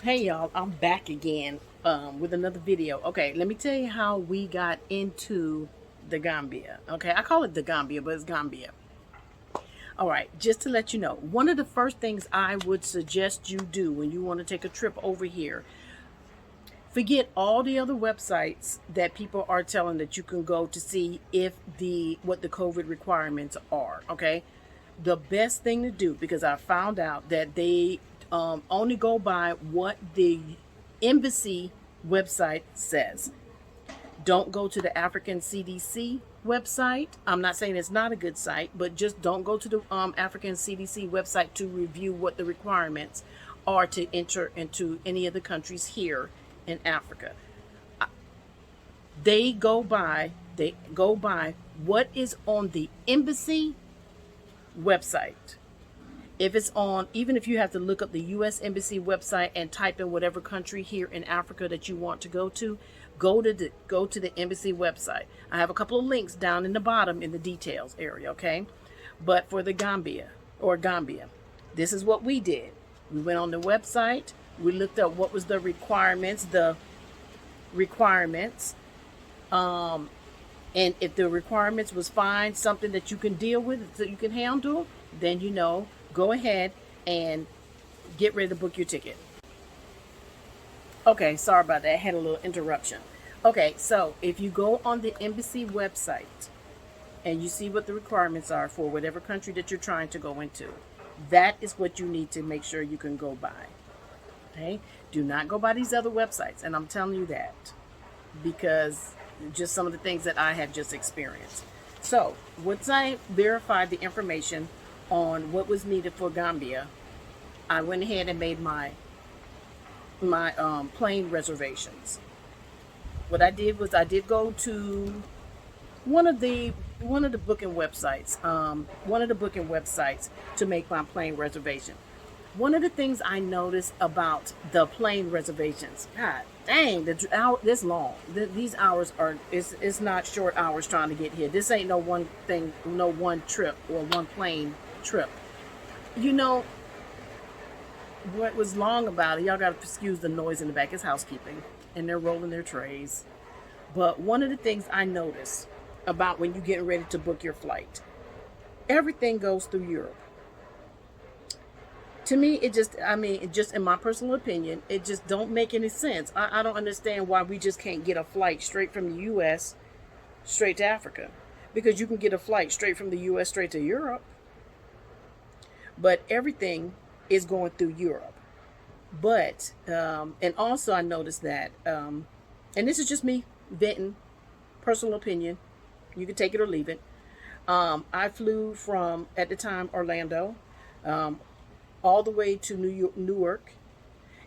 Hey y'all, I'm back again with another video. Okay, let me tell you how we got into the Gambia. Okay, I call it the Gambia, but it's Gambia. All right, just to let you know, one of the first things I would suggest you do when you want to take a trip over here, forget all the other websites that people are telling that you can go to see if what the COVID requirements are. Okay, the best thing to do, because I found out that they only go by what the embassy website says. Don't go to the African CDC website. I'm not saying it's not a good site, but just don't go to the African CDC website to review what the requirements are to enter into any of the countries here in Africa. They go by what is on the embassy website. If it's on, even if you have to look up the U.S. Embassy website and type in whatever country here in Africa that you want to go to, go to the embassy website. I have a couple of links down in the bottom in the details area, okay? But for the Gambia, this is what we did. We went on the website, we looked up what was the requirements, and if the requirements was fine, something that you can deal with, that you can handle, then go ahead and get ready to book your ticket. Okay, sorry about that. I had a little interruption. Okay, so if you go on the embassy website and you see what the requirements are for whatever country that you're trying to go into, that is what you need to make sure you can go by. Okay? Do not go by these other websites. And I'm telling you that because just some of the things that I have just experienced. So once I verified the information on what was needed for Gambia, I went ahead and made my plane reservations. What I did was I did go to one of the booking websites, to make my plane reservation. One of the things I noticed about the plane reservations, God dang, this long. These hours are it's not short hours trying to get here. This ain't no one thing, no one trip or one plane trip. You know what was long about it? Y'all gotta excuse the noise in the back. It's housekeeping, and they're rolling their trays. But one of the things I noticed about when you get ready to book your flight, everything goes through Europe. To me, just in my personal opinion, it just don't make any sense. I don't understand why we just can't get a flight straight from the U.S. straight to Africa, because you can get a flight straight from the U.S. straight to Europe, but everything is going through Europe. But and also I noticed that, and this is just me venting, personal opinion. You can take it or leave it. I flew from, at the time, Orlando, um, all the way to Newark,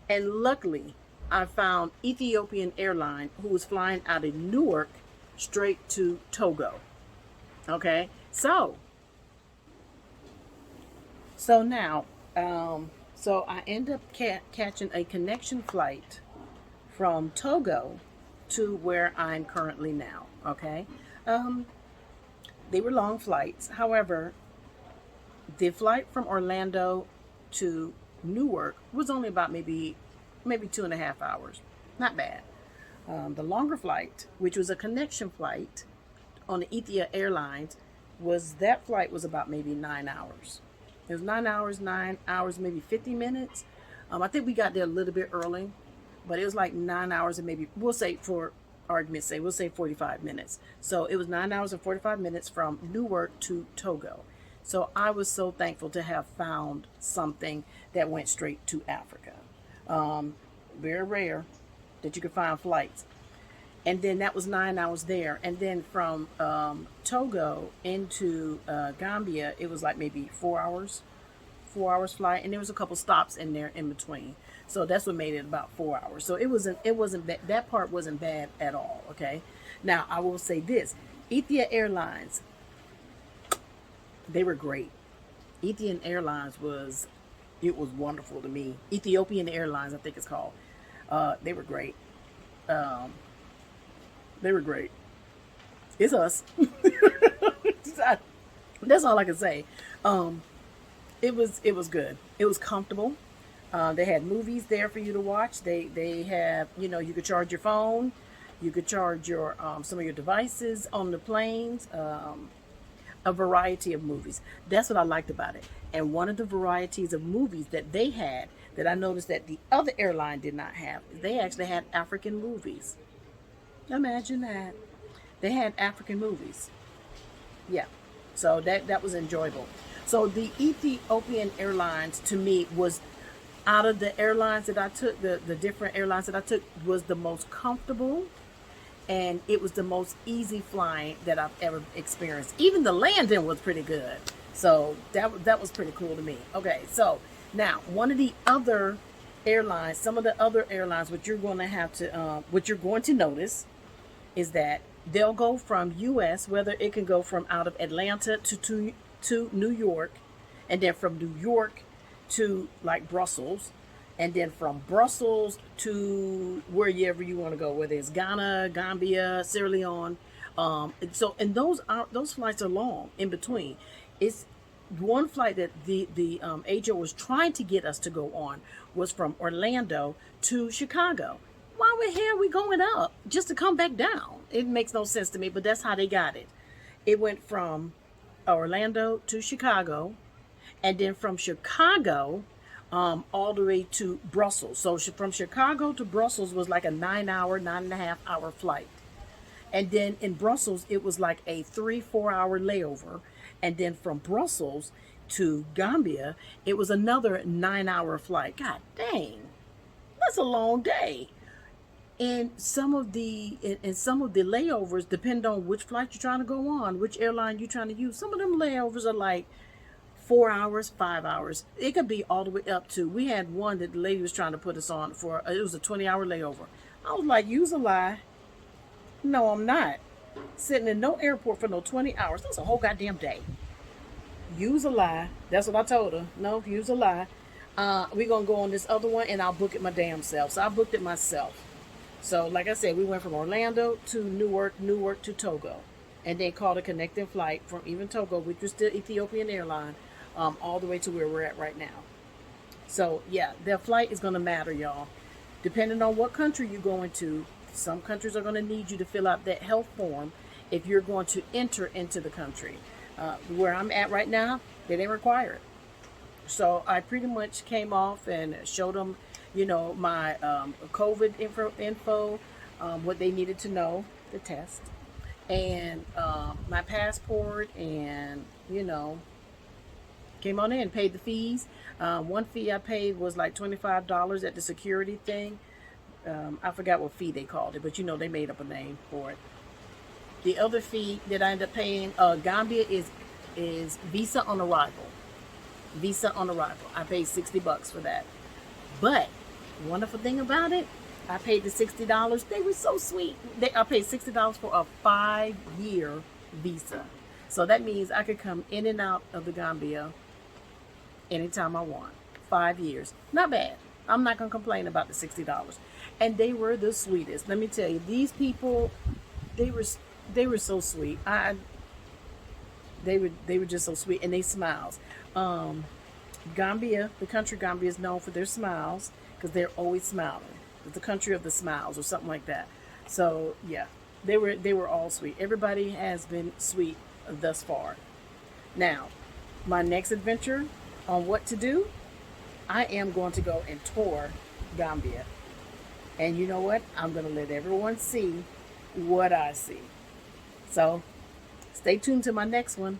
and luckily I found Ethiopian Airline, who was flying out of Newark straight to Togo. Okay, so now, so I end up catching a connection flight from Togo to where I'm currently now. Okay, um, they were long flights. However, the flight from Orlando to Newark was only about maybe 2.5 hours. Not bad. The longer flight, which was a connection flight on the Ethiopia Airlines, that flight was about maybe 9 hours. It was 9 hours, 9 hours, maybe 50 minutes. I think we got there a little bit early, but it was like 9 hours and maybe, we'll say for argument's sake, we'll say 45 minutes. So it was 9 hours and 45 minutes from Newark to Togo. So I was so thankful to have found something that went straight to Africa. Very rare that you could find flights. And then that was 9 hours there. And then from Togo into Gambia, it was like maybe 4 hours, 4 hours flight, and there was a couple stops in there in between. So that's what made it about 4 hours. So that part wasn't bad at all. Okay. Now I will say this: Ethiopia Airlines, they were great. Ethiopian Airlines was wonderful to me. Ethiopian Airlines, I think it's called. They were great. Um, they were great. It's us. That's all I can say. Um, it was good. It was comfortable. They had movies there for you to watch. They have, you could charge your phone, you could charge your some of your devices on the planes. A variety of movies. That's what I liked about it. And one of the varieties of movies that they had that I noticed that the other airline did not have, they actually had African movies. Imagine that. They had African movies. Yeah. So that was enjoyable. So the Ethiopian Airlines to me was, out of the airlines that I took, the different airlines that I took, was the most comfortable, and it was the most easy flying that I've ever experienced. Even the landing was pretty good. So that was pretty cool to me. Okay, so now one of the other airlines, some of the other airlines, what you're going to have to, what you're going to notice is that they'll go from U.S., whether it can go from out of Atlanta to New York, and then from New York to like Brussels, and then from Brussels to wherever you want to go, whether it's Ghana, Gambia, Sierra Leone. And those flights are long in between. It's one flight that the agent was trying to get us to go on was from Orlando to Chicago. Why the hell are we going up just to come back down? It makes no sense to me, but that's how they got it. It went from Orlando to Chicago, and then from Chicago all the way to Brussels. So from Chicago to Brussels was like a 9.5 hour flight. And then in Brussels, it was like a 3-4 hour layover. And then from Brussels to Gambia, it was another 9 hour flight. God dang, that's a long day. And some of the layovers depend on which flight you're trying to go on, which airline you're trying to use. Some of them layovers are like 4 hours, 5 hours. It could be all the way up to, we had one that the lady was trying to put us on for, it was a 20-hour layover. I was like, use a lie. No, I'm not sitting in no airport for no 20 hours. That's a whole goddamn day. Use a lie. That's what I told her. No, use a lie. We're going to go on this other one, and I'll book it my damn self. So I booked it myself. So like I said, we went from Orlando to Newark to Togo. And they called a connecting flight from even Togo, which was still Ethiopian Airline, all the way to where we're at right now. So yeah, their flight is going to matter, y'all. Depending on what country you're going to, some countries are going to need you to fill out that health form if you're going to enter into the country. Where I'm at right now, they didn't require it. So I pretty much came off and showed them, my COVID info, what they needed to know, the test, and my passport, and came on in, paid the fees. One fee I paid was like $25 at the security thing. I forgot what fee they called it, but they made up a name for it. The other fee that I ended up paying, Gambia is Visa on arrival. Visa on arrival. I paid $60 for that. But wonderful thing about it, I paid the $60. They were so sweet. I paid $60 for a 5-year visa. So that means I could come in and out of the Gambia anytime I want. 5 years. Not bad. I'm not going to complain about the $60. And they were the sweetest. Let me tell you, these people, they were so sweet. They were just so sweet, and they smiles. Gambia, the country Gambia, is known for their smiles because they're always smiling. It's the country of the smiles or something like that. So yeah, they were all sweet. Everybody has been sweet thus far. Now, my next adventure on what to do, I am going to go and tour Gambia. And you know what? I'm going to let everyone see what I see. So stay tuned to my next one.